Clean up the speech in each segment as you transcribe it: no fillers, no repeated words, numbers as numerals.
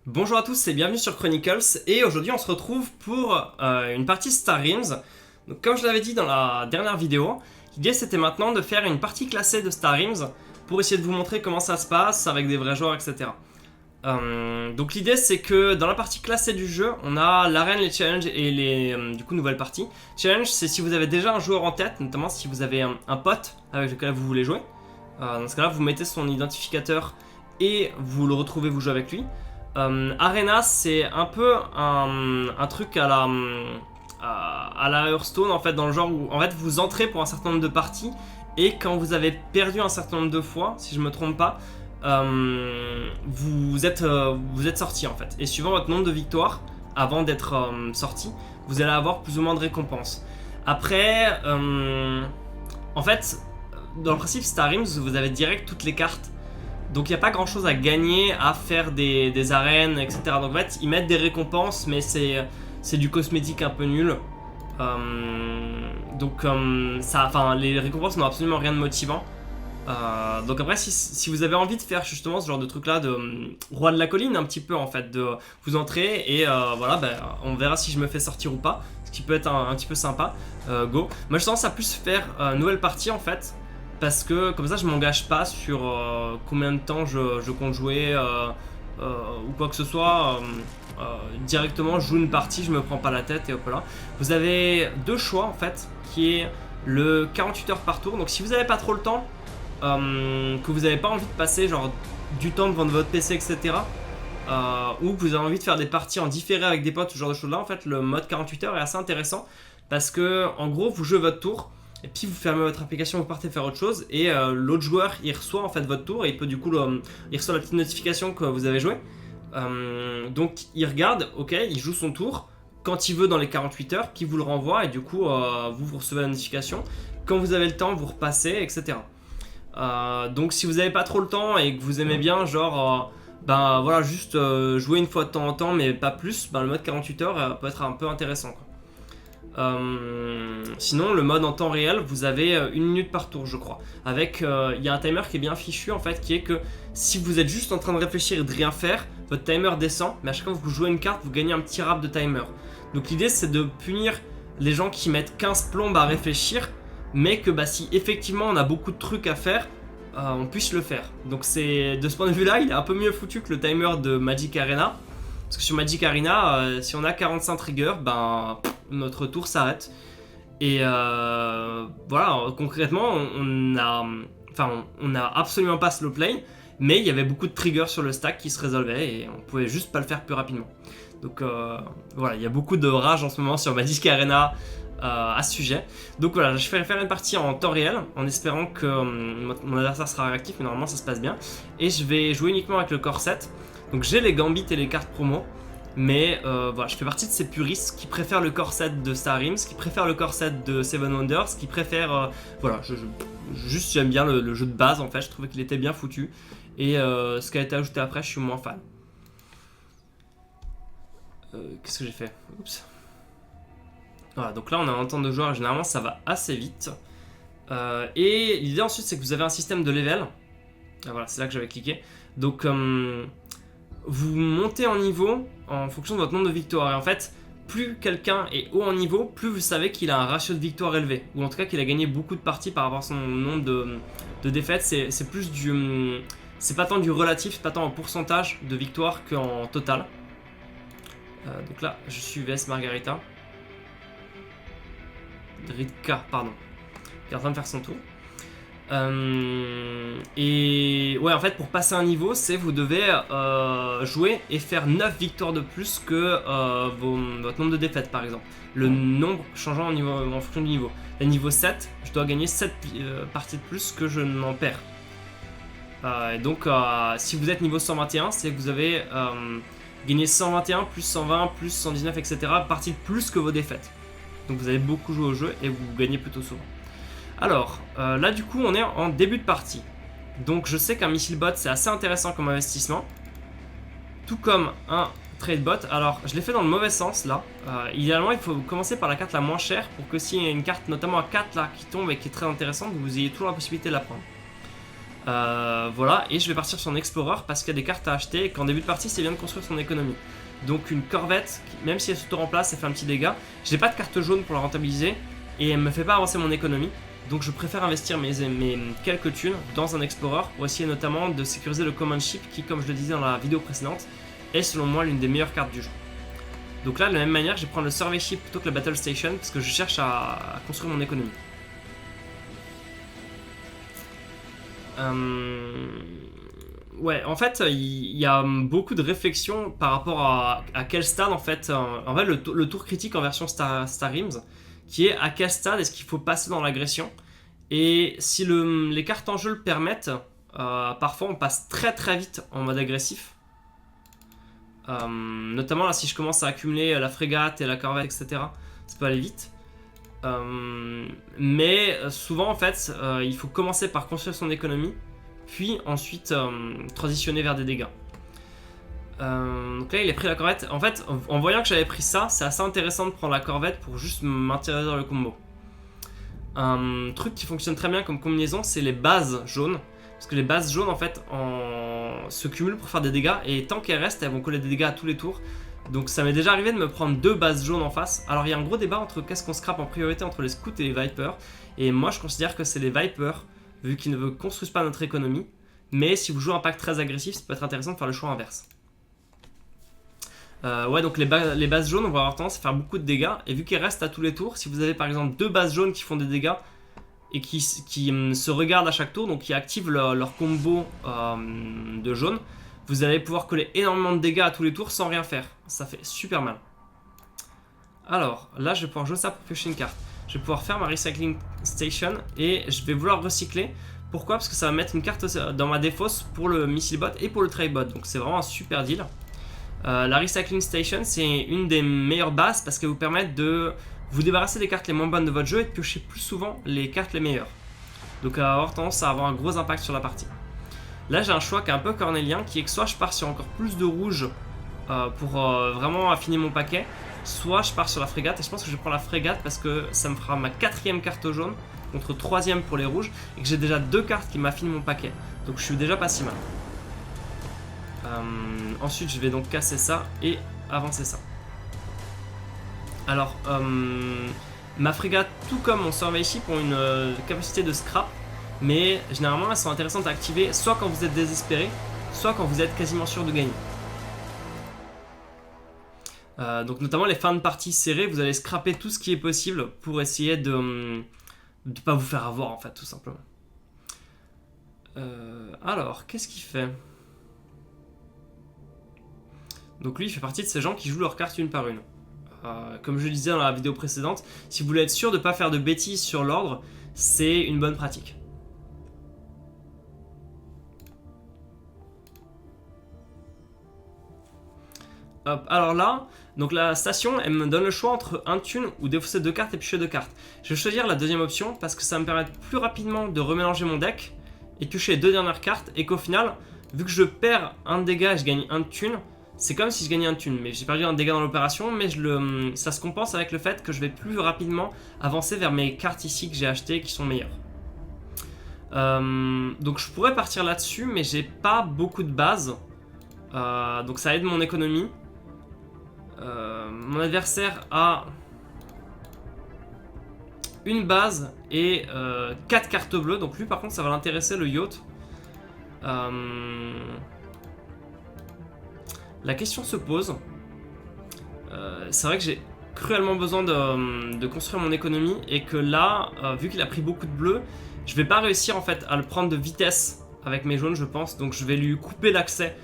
Bonjour à tous et bienvenue sur Chronicles, et aujourd'hui on se retrouve pour une partie Star Realms. Donc comme je l'avais dit dans la dernière vidéo, l'idée c'était maintenant de faire une partie classée de Star Realms pour essayer de vous montrer comment ça se passe avec des vrais joueurs, etc. Donc l'idée c'est que dans la partie classée du jeu, on a l'arène, les challenges et les du coup nouvelles parties. Challenge, c'est si vous avez déjà un joueur en tête, notamment si vous avez un pote avec lequel vous voulez jouer. Dans ce cas là vous mettez son identificateur et vous le retrouvez, vous jouez avec lui. Arena, c'est un peu un truc à la Hearthstone, en fait, dans le genre où en fait, vous entrez pour un certain nombre de parties, et quand vous avez perdu un certain nombre de fois, si je me trompe pas, vous êtes sorti en fait. Et suivant votre nombre de victoires, avant d'être sorti, vous allez avoir plus ou moins de récompenses. Après, en fait, dans le principe Star Realms, vous avez direct toutes les cartes. Donc il n'y a pas grand chose à gagner à faire des arènes, etc. Donc en fait, ils mettent des récompenses, mais c'est du cosmétique un peu nul. Les récompenses n'ont absolument rien de motivant. Donc après, si vous avez envie de faire justement ce genre de truc là de roi de la colline, un petit peu en fait, de vous entrez et voilà, on verra si je me fais sortir ou pas, ce qui peut être un petit peu sympa. Go. Moi je tendance à plus faire nouvelle partie en fait. Parce que comme ça je m'engage pas sur combien de temps je compte jouer ou quoi que ce soit. Directement je joue une partie, je me prends pas la tête et hop là. Vous avez deux choix en fait, qui est le 48 heures par tour. Donc si vous avez pas trop le temps, que vous avez pas envie de passer genre du temps devant votre PC, etc. Ou que vous avez envie de faire des parties en différé avec des potes, ce genre de choses là, en fait le mode 48 heures est assez intéressant. Parce que en gros vous jouez votre tour, et puis vous fermez votre application, vous partez faire autre chose, et l'autre joueur il reçoit en fait votre tour, et il peut du coup il reçoit la petite notification que vous avez joué. Donc il regarde, ok, il joue son tour quand il veut dans les 48 heures, puis vous le renvoie, et du coup vous recevez la notification. Quand vous avez le temps, vous repassez, etc. Donc si vous n'avez pas trop le temps et que vous aimez bien genre voilà, juste jouer une fois de temps en temps mais pas plus, le mode 48 heures peut être un peu intéressant quoi. Sinon le mode en temps réel, vous avez 1 minute par tour je crois, avec il y a un timer qui est bien fichu en fait, qui est que si vous êtes juste en train de réfléchir et de rien faire, votre timer descend, mais à chaque fois que vous jouez une carte, vous gagnez un petit rap de timer. Donc l'idée c'est de punir les gens qui mettent 15 plombes à réfléchir, mais que si effectivement on a beaucoup de trucs à faire, on puisse le faire. Donc c'est, de ce point de vue là, il est un peu mieux foutu que le timer de Magic Arena. Parce que sur Magic Arena, si on a 45 triggers, notre tour s'arrête. Et voilà, concrètement, on n'a absolument pas slow play, mais il y avait beaucoup de triggers sur le stack qui se résolvaient et on pouvait juste pas le faire plus rapidement. Donc voilà, il y a beaucoup de rage en ce moment sur Magic Arena à ce sujet. Donc voilà, je vais faire une partie en temps réel en espérant que mon adversaire sera réactif, mais normalement ça se passe bien. Et je vais jouer uniquement avec le corset. Donc j'ai les gambits et les cartes promo, mais voilà, je fais partie de ces puristes qui préfèrent le corset de Star Realms, qui préfèrent le corset de Seven Wonders, qui préfèrent voilà, juste j'aime bien le jeu de base en fait, je trouvais qu'il était bien foutu, et ce qui a été ajouté après, je suis moins fan. Qu'est-ce que j'ai fait? Oups. Voilà, donc là on a un temps de joueur et généralement ça va assez vite. Et l'idée ensuite c'est que vous avez un système de level. Voilà, c'est là que j'avais cliqué. Donc vous montez en niveau en fonction de votre nombre de victoires. Et en fait, plus quelqu'un est haut en niveau, plus vous savez qu'il a un ratio de victoires élevé. Ou en tout cas qu'il a gagné beaucoup de parties par rapport à son nombre de défaites. C'est plus du... C'est pas tant du relatif, c'est pas tant en pourcentage de victoires qu'en total. Donc là, je suis VS Margarita. Ridka, pardon. Qui est en train de faire son tour. Et ouais, en fait pour passer un niveau, c'est vous devez jouer et faire 9 victoires de plus que votre nombre de défaites par exemple. Le nombre changeant en fonction du niveau. À niveau 7, je dois gagner 7 parties de plus que je n'en perds. Et donc si vous êtes niveau 121, c'est que vous avez gagné 121 plus 120 plus 119 etc. parties de plus que vos défaites. Donc vous avez beaucoup joué au jeu et vous gagnez plutôt souvent. Alors, là du coup on est en début de partie. Donc je sais qu'un missile bot c'est assez intéressant comme investissement. Tout comme un trade bot. Alors je l'ai fait dans le mauvais sens là. Idéalement il faut commencer par la carte la moins chère pour que s'il y a une carte notamment à 4 là qui tombe et qui est très intéressante, vous ayez toujours la possibilité de la prendre. Voilà, et je vais partir sur un Explorer parce qu'il y a des cartes à acheter et qu'en début de partie c'est bien de construire son économie. Donc une Corvette, même si elle s'auto-remplace, elle fait un petit dégât. J'ai pas de carte jaune pour la rentabiliser et elle me fait pas avancer mon économie. Donc je préfère investir mes quelques thunes dans un Explorer pour essayer notamment de sécuriser le Command Ship qui, comme je le disais dans la vidéo précédente, est selon moi l'une des meilleures cartes du jeu. Donc là, de la même manière, je vais prendre le Survey Ship plutôt que la Battle Station parce que je cherche à construire mon économie. Ouais, en fait, il y a beaucoup de réflexions par rapport à quel stade, en fait, le tour critique en version Star Realms, qui est à quel stade est-ce qu'il faut passer dans l'agression. Et si les cartes en jeu le permettent, parfois on passe très très vite en mode agressif. Notamment là, si je commence à accumuler la frégate et la corvette, etc., ça peut aller vite. Mais souvent, en fait, il faut commencer par construire son économie, puis ensuite transitionner vers des dégâts. Donc là, il a pris la corvette. En fait, en voyant que j'avais pris ça, c'est assez intéressant de prendre la corvette pour juste m'intéresser dans le combo. Un truc qui fonctionne très bien comme combinaison, c'est les bases jaunes. Parce que les bases jaunes, en fait, se cumulent pour faire des dégâts. Et tant qu'elles restent, elles vont coller des dégâts à tous les tours. Donc ça m'est déjà arrivé de me prendre 2 bases jaunes en face. Alors il y a un gros débat entre qu'est-ce qu'on scrape en priorité entre les scouts et les vipers. Et moi je considère que c'est les vipers, vu qu'ils ne construisent pas notre économie. Mais si vous jouez un pack très agressif, ça peut être intéressant de faire le choix inverse. Ouais, donc les bases jaunes, on va avoir tendance à faire beaucoup de dégâts. Et vu qu'elles restent à tous les tours, si vous avez par exemple 2 bases jaunes qui font des dégâts et qui se regardent à chaque tour, donc qui activent leur combo de jaune, vous allez pouvoir coller énormément de dégâts à tous les tours sans rien faire. Ça fait super mal. Alors, là, je vais pouvoir jouer ça pour piocher une carte. Je vais pouvoir faire ma Recycling Station et je vais vouloir recycler. Pourquoi? Parce que ça va mettre une carte dans ma défausse pour le Missile Bot et pour le Trade Bot. Donc c'est vraiment un super deal. La Recycling Station, c'est une des meilleures bases parce qu'elle vous permet de vous débarrasser des cartes les moins bonnes de votre jeu et de piocher plus souvent les cartes les meilleures. Donc elle va avoir tendance à avoir un gros impact sur la partie. Là j'ai un choix qui est un peu cornélien, qui est que soit je pars sur encore plus de rouge pour vraiment affiner mon paquet, soit je pars sur la frégate, et je pense que je prends la frégate parce que ça me fera ma 4ème carte jaune contre 3ème pour les rouges, et que j'ai déjà 2 cartes qui m'affinent mon paquet, donc je suis déjà pas si mal. Ensuite je vais donc casser ça et avancer ça. Alors ma frégate tout comme mon Survey Ship ont une capacité de scrap, mais généralement elles sont intéressantes à activer soit quand vous êtes désespéré, soit quand vous êtes quasiment sûr de gagner. Donc notamment les fins de partie serrées, vous allez scraper tout ce qui est possible pour essayer de ne pas vous faire avoir en fait, tout simplement. Alors, qu'est-ce qu'il fait? Donc lui il fait partie de ces gens qui jouent leurs cartes une par une. Comme je le disais dans la vidéo précédente, si vous voulez être sûr de ne pas faire de bêtises sur l'ordre, c'est une bonne pratique. Hop, alors là, donc la station, elle me donne le choix entre un thune ou défausser 2 cartes et piocher 2 cartes. Je vais choisir la deuxième option parce que ça me permet plus rapidement de remélanger mon deck et piocher les 2 dernières cartes, et qu'au final, vu que je perds un dégât et je gagne un thune, c'est comme si je gagnais un thune, mais j'ai perdu un dégât dans l'opération, mais ça se compense avec le fait que je vais plus rapidement avancer vers mes cartes ici que j'ai achetées qui sont meilleures. Donc je pourrais partir là-dessus, mais j'ai pas beaucoup de base, donc ça aide mon économie. Mon adversaire a une base et 4 cartes bleues, donc lui par contre ça va l'intéresser, le yacht. La question se pose. C'est vrai que j'ai cruellement besoin de construire mon économie, et que là, vu qu'il a pris beaucoup de bleu, je vais pas réussir en fait à le prendre de vitesse avec mes jaunes, je pense. Donc je vais lui couper l'accès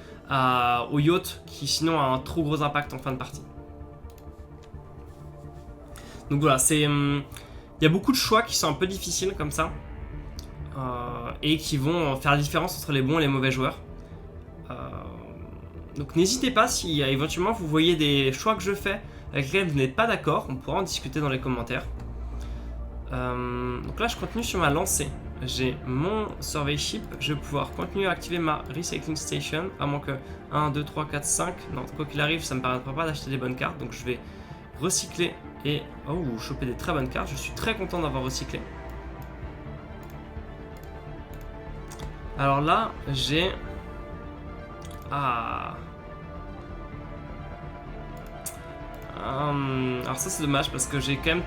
au yacht, qui sinon a un trop gros impact en fin de partie. Donc voilà, il y a beaucoup de choix qui sont un peu difficiles comme ça, et qui vont faire la différence entre les bons et les mauvais joueurs. Donc n'hésitez pas si éventuellement vous voyez des choix que je fais avec lesquels vous n'êtes pas d'accord, on pourra en discuter dans les commentaires. Donc là je continue sur ma lancée, j'ai mon Survey Ship, je vais pouvoir continuer à activer ma Recycling Station, à moins que 1, 2, 3, 4, 5, non quoi qu'il arrive ça ne me permettra pas d'acheter des bonnes cartes, donc je vais recycler et choper des très bonnes cartes, je suis très content d'avoir recyclé. Alors là, j'ai... Ah... alors ça c'est dommage parce que j'ai quand même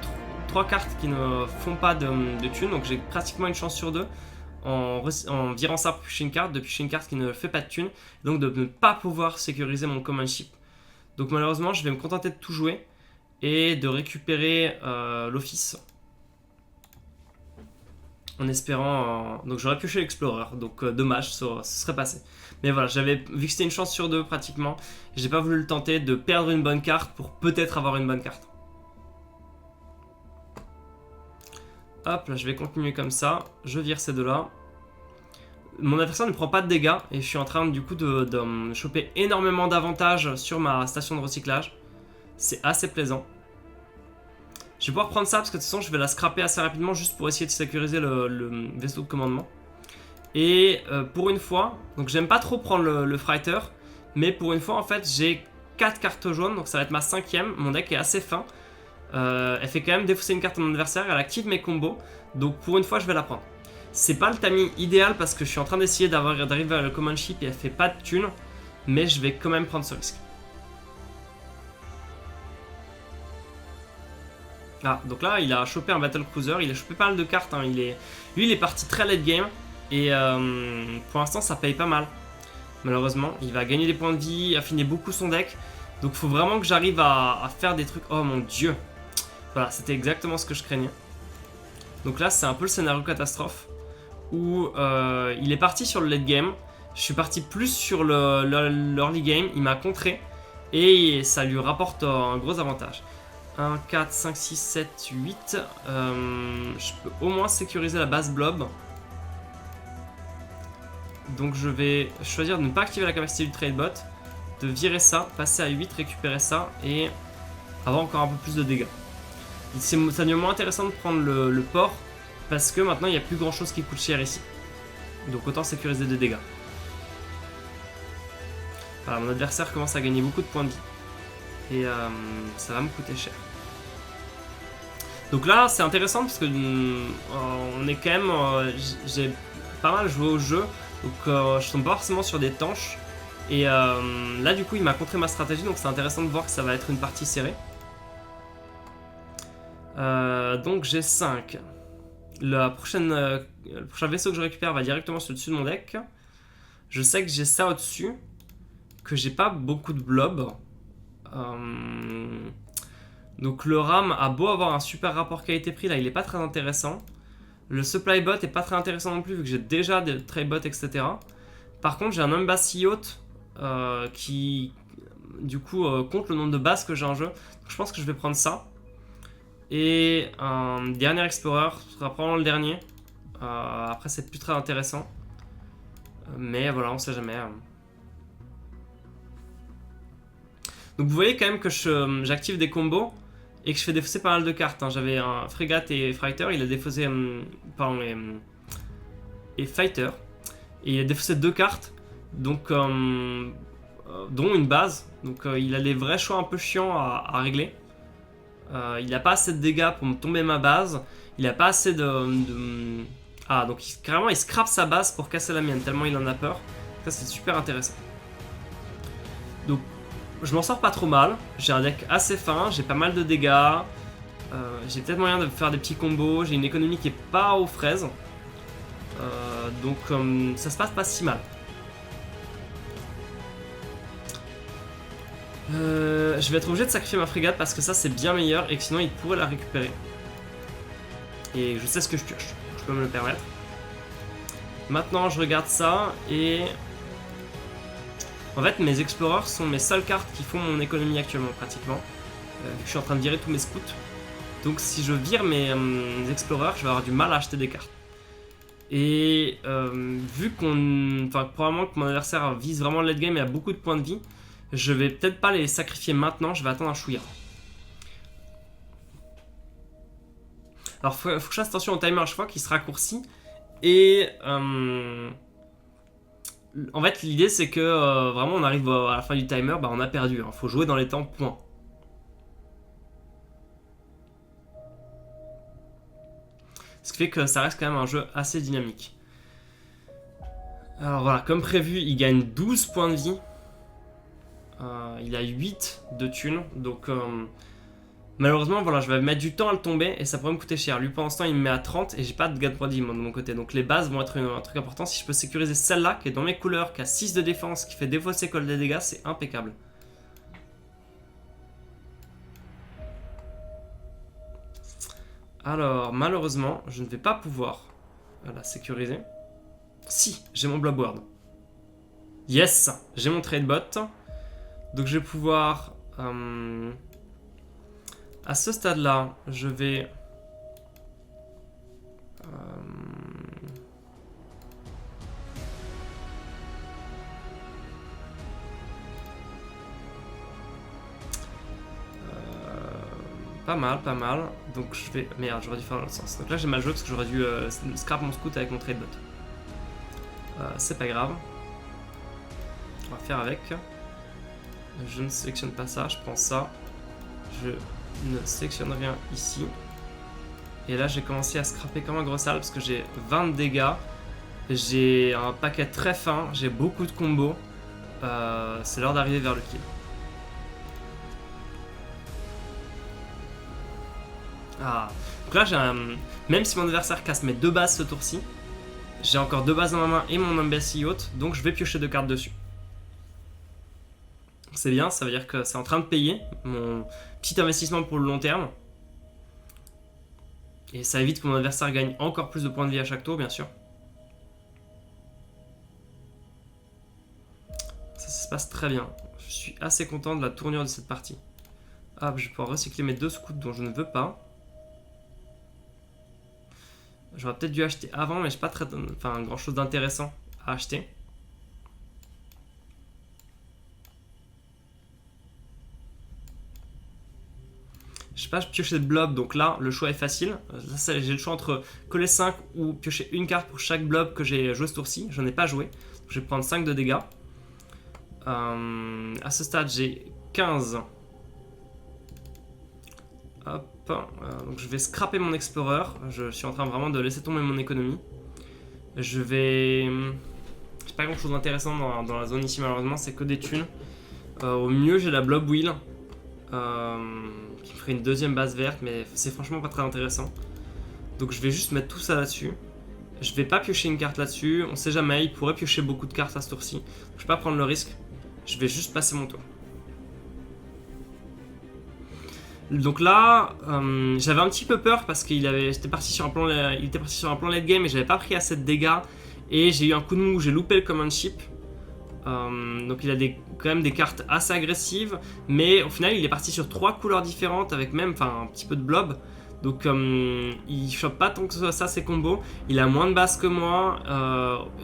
3 cartes qui ne font pas de thunes, donc j'ai pratiquement une chance sur 2 en virant ça pour piocher une carte, de piocher une carte qui ne fait pas de thunes, donc de ne pas pouvoir sécuriser mon command ship. Donc malheureusement je vais me contenter de tout jouer et de récupérer l'office. En espérant... donc j'aurais pioché l'Explorer, donc dommage, ça serait passé. Mais voilà, vu que c'était une chance sur 2 pratiquement, j'ai pas voulu le tenter de perdre une bonne carte pour peut-être avoir une bonne carte. Hop, là je vais continuer comme ça, je vire ces deux-là. Mon adversaire ne prend pas de dégâts et je suis en train du coup de choper énormément d'avantages sur ma station de recyclage. C'est assez plaisant. Je vais pouvoir prendre ça parce que de toute façon je vais la scraper assez rapidement juste pour essayer de sécuriser le vaisseau de commandement. Et pour une fois, donc j'aime pas trop prendre le Fighter, mais pour une fois en fait j'ai 4 cartes jaunes, donc ça va être ma 5ème, mon deck est assez fin. Elle fait quand même défausser une carte à mon adversaire, elle active mes combos, donc pour une fois je vais la prendre. C'est pas le timing idéal parce que je suis en train d'essayer d'arriver à le command ship et elle fait pas de thunes, mais je vais quand même prendre ce risque. Ah, donc là il a chopé un Battle Cruiser, il a chopé pas mal de cartes, hein. Lui il est parti très late game et pour l'instant ça paye pas mal. Malheureusement, il va gagner des points de vie, affiner beaucoup son deck, donc il faut vraiment que j'arrive à faire des trucs. Oh mon dieu! Voilà, c'était exactement ce que je craignais. Donc là c'est un peu le scénario catastrophe où il est parti sur le late game, je suis parti plus sur l'early game, il m'a contré et ça lui rapporte un gros avantage. 1, 4, 5, 6, 7, 8. Je peux au moins sécuriser la base blob. Donc je vais choisir de ne pas activer la capacité du trade bot, de virer ça, passer à 8, récupérer ça et avoir encore un peu plus de dégâts. Ça devient moins intéressant de prendre le port parce que maintenant il n'y a plus grand chose qui coûte cher ici. Donc autant sécuriser des dégâts. Voilà, mon adversaire commence à gagner beaucoup de points de vie. Et ça va me coûter cher. Donc là c'est intéressant parce que on est quand même... j'ai pas mal joué au jeu. Donc je tombe pas forcément sur des tanches. Et là du coup il m'a contré ma stratégie. Donc c'est intéressant de voir que ça va être une partie serrée. Donc j'ai 5. Le prochain vaisseau que je récupère va directement sur le dessus de mon deck. Je sais que j'ai ça au-dessus. Que j'ai pas beaucoup de blobs. Donc le RAM a beau avoir un super rapport qualité-prix, là il est pas très intéressant. Le supply bot est pas très intéressant non plus vu que j'ai déjà des trade bots, etc. Par contre j'ai un embassy yacht qui du coup compte le nombre de bases que j'ai en jeu. Donc, je pense que je vais prendre ça. Et un dernier explorer, ce sera probablement le dernier. Après c'est plus très intéressant. Mais voilà, on sait jamais. Donc vous voyez quand même que j'active des combos et que je fais défausser pas mal de cartes. Hein. J'avais un frégate et fighter, il a défaussé pardon, et fighter. Et il a défaussé 2 cartes, donc dont une base. Donc il a les vrais choix un peu chiants à régler. Il n'a pas assez de dégâts pour me tomber ma base. Il n'a pas assez Ah, donc carrément il scrape sa base pour casser la mienne, tellement il en a peur. Ça c'est super intéressant. Donc je m'en sors pas trop mal, j'ai un deck assez fin, j'ai pas mal de dégâts, j'ai peut-être moyen de faire des petits combos, j'ai une économie qui est pas aux fraises, donc ça se passe pas si mal. Je vais être obligé de sacrifier ma frégate parce que ça c'est bien meilleur et que sinon il pourrait la récupérer. Et je sais ce que je pioche, je peux me le permettre. Maintenant je regarde ça et... En fait, mes explorers sont mes seules cartes qui font mon économie actuellement, pratiquement. Vu que je suis en train de virer tous mes scouts. Donc si je vire mes explorers, je vais avoir du mal à acheter des cartes. Et vu probablement que mon adversaire vise vraiment le late game et a beaucoup de points de vie, je vais peut-être pas les sacrifier maintenant, je vais attendre un chouïa. Alors faut que je fasse attention au timer à chaque fois qui se raccourcit. Et... En fait, l'idée c'est que vraiment on arrive à la fin du timer, on a perdu. Hein. Faut jouer dans les temps, point. Ce qui fait que ça reste quand même un jeu assez dynamique. Alors voilà, comme prévu, il gagne 12 points de vie. Il a 8 de thunes, donc malheureusement, voilà, je vais mettre du temps à le tomber et ça pourrait me coûter cher. Lui, pour l'instant, il me met à 30 et j'ai pas de gain de points de vie moi, de mon côté. Donc les bases vont être un truc important. Si je peux sécuriser celle-là, qui est dans mes couleurs, qui a 6 de défense, qui fait des fois colle des dégâts, c'est impeccable. Alors, malheureusement, je ne vais pas pouvoir la sécuriser. Si, j'ai mon Blob Word. Yes, j'ai mon trade bot. Donc je vais pouvoir... à ce stade-là, je vais... pas mal, pas mal. Donc je vais... Merde, j'aurais dû faire dans l'autre sens. Donc là j'ai mal joué parce que j'aurais dû scrap mon scout avec mon trade bot. C'est pas grave. On va faire avec. Je ne sélectionne pas ça, je prends ça. Je ne sélectionne rien ici. Et là j'ai commencé à scraper comme un gros sale parce que j'ai 20 de dégâts. J'ai un paquet très fin, j'ai beaucoup de combos. C'est l'heure d'arriver vers le kill. Ah, donc là j'ai un... Même si mon adversaire casse mes 2 bases ce tour-ci, j'ai encore 2 bases dans ma main et mon embassy haute, donc je vais piocher 2 cartes dessus. C'est bien, ça veut dire que c'est en train de payer mon petit investissement pour le long terme. Et ça évite que mon adversaire gagne encore plus de points de vie à chaque tour, bien sûr. Ça se passe très bien. Je suis assez content de la tournure de cette partie. Hop, je vais pouvoir recycler mes 2 scouts dont je ne veux pas. J'aurais peut-être dû acheter avant, mais je n'ai pas grand chose d'intéressant à acheter. Je sais pas, je pioche cette blob, donc là le choix est facile. J'ai le choix entre coller 5 ou piocher une carte pour chaque blob que j'ai joué ce tour-ci. Je n'en ai pas joué, donc je vais prendre 5 de dégâts. À ce stade, j'ai 15. Hop, donc je vais scraper mon Explorer. Je suis en train vraiment de laisser tomber mon économie. Je vais... J'ai pas grand chose d'intéressant dans la zone ici malheureusement, c'est que des thunes. Au mieux j'ai la Blob Wheel. Qui me ferait une deuxième base verte, mais c'est franchement pas très intéressant. Donc je vais juste mettre tout ça là-dessus. Je vais pas piocher une carte là-dessus, on sait jamais, il pourrait piocher beaucoup de cartes à ce tour-ci. Je vais pas prendre le risque, je vais juste passer mon tour. Donc là, j'avais un petit peu peur parce qu'il était parti sur un plan late game et j'avais pas pris assez de dégâts. Et j'ai eu un coup de mou, j'ai loupé le command ship. Donc il a quand même des cartes assez agressives, mais au final il est parti sur 3 couleurs différentes avec même un petit peu de blob. Donc il chope pas tant que ça ses combos, il a moins de bases que moi,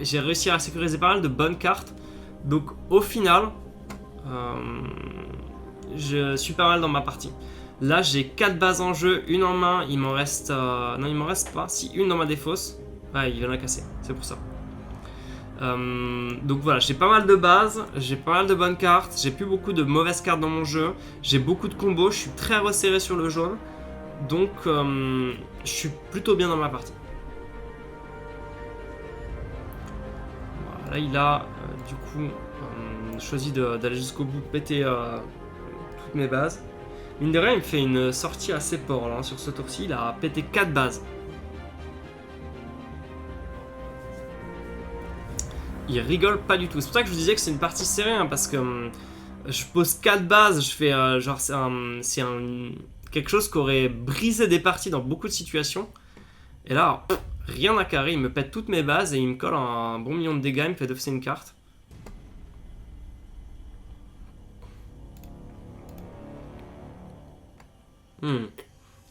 j'ai réussi à sécuriser pas mal de bonnes cartes. Donc au final, je suis pas mal dans ma partie. Là j'ai 4 bases en jeu, une en main, il m'en reste... non il m'en reste pas, si une dans ma défausse. Ouais il vient de la casser, c'est pour ça. Donc voilà, j'ai pas mal de bases, j'ai pas mal de bonnes cartes, j'ai plus beaucoup de mauvaises cartes dans mon jeu, j'ai beaucoup de combos, je suis très resserré sur le jaune, donc je suis plutôt bien dans ma partie. Voilà, là il a du coup choisi d'aller jusqu'au bout, péter toutes mes bases. Mine de rien, il me fait une sortie assez fort là, sur ce tour-ci, il a pété 4 bases. Il rigole pas du tout. C'est pour ça que je vous disais que c'est une partie serrée, hein, parce que je pose 4 bases, je fais genre c'est quelque chose qui aurait brisé des parties dans beaucoup de situations. Et là, rien à carré, il me pète toutes mes bases et il me colle un bon million de dégâts, il me fait defacer une carte.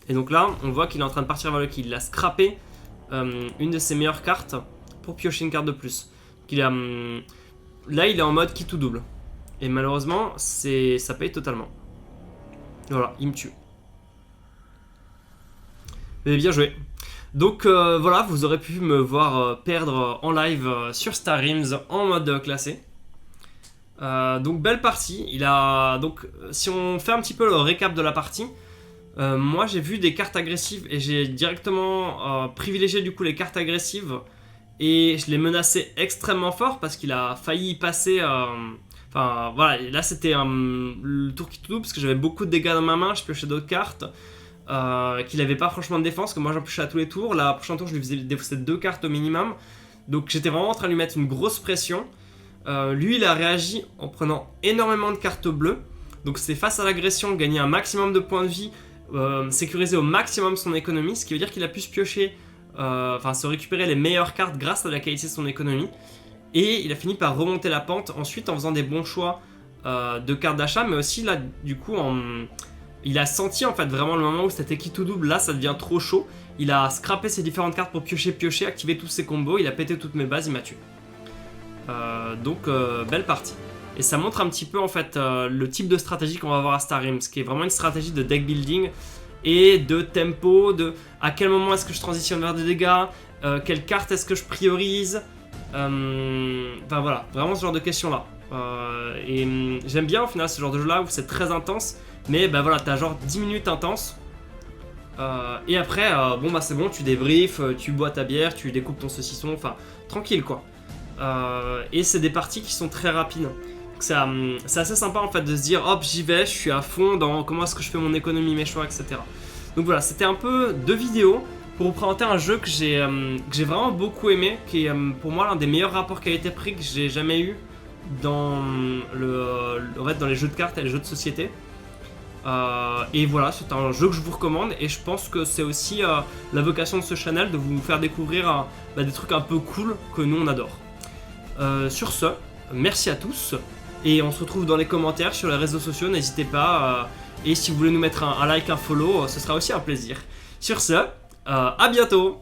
Et donc là, on voit qu'il est en train de partir vers le kill. Il a scrappé une de ses meilleures cartes pour piocher une carte de plus. Là il est en mode qui tout double. Et malheureusement ça paye totalement. Voilà, il me tue. Mais bien joué. Donc voilà, vous aurez pu me voir perdre en live sur Star Realms en mode classé. Donc belle partie. Donc si on fait un petit peu le récap de la partie, moi j'ai vu des cartes agressives et j'ai directement privilégié du coup les cartes agressives. et je l'ai menacé extrêmement fort parce qu'il a failli y passer. Enfin voilà, et là c'était le tour qui tout double parce que j'avais beaucoup de dégâts dans ma main, je piochais d'autres cartes. Qu'il avait pas franchement de défense, que moi j'en piochais à tous les tours. Là, prochain tour, je lui faisais défausser 2 cartes au minimum. Donc j'étais vraiment en train de lui mettre une grosse pression. Lui, il a réagi en prenant énormément de cartes bleues. Donc c'est face à l'agression, gagner un maximum de points de vie, sécuriser au maximum son économie, ce qui veut dire qu'il a pu se piocher, se récupérer les meilleures cartes grâce à la qualité de son économie. Et il a fini par remonter la pente ensuite en faisant des bons choix de cartes d'achat, mais aussi là, du coup, il a senti en fait vraiment le moment où c'était qui tout double, là ça devient trop chaud. Il a scrappé ses différentes cartes pour piocher, activer tous ses combos, il a pété toutes mes bases, il m'a tué. Donc belle partie. Et ça montre un petit peu en fait le type de stratégie qu'on va avoir à Star Realms, qui est vraiment une stratégie de deck building et de tempo, de à quel moment est-ce que je transitionne vers des dégâts, quelle carte est-ce que je priorise, enfin voilà, vraiment ce genre de questions là. J'aime bien au final ce genre de jeu là où c'est très intense, mais bah voilà, t'as genre 10 minutes intenses. Et après, bon bah c'est bon, tu débriefes, tu bois ta bière, tu découpes ton saucisson, enfin tranquille quoi. Et c'est des parties qui sont très rapides. C'est assez sympa en fait de se dire hop j'y vais, je suis à fond dans comment est-ce que je fais mon économie, mes choix, etc. Donc voilà, c'était un peu 2 vidéos pour vous présenter un jeu que j'ai vraiment beaucoup aimé, qui est pour moi l'un des meilleurs rapports qualité-prix que j'ai jamais eu dans, dans les jeux de cartes et les jeux de société. Et voilà, c'est un jeu que je vous recommande et je pense que c'est aussi la vocation de ce channel de vous faire découvrir des trucs un peu cool que nous on adore. Sur ce, merci à tous et on se retrouve dans les commentaires sur les réseaux sociaux, n'hésitez pas, et si vous voulez nous mettre un like, un follow, ce sera aussi un plaisir. Sur ce, à bientôt.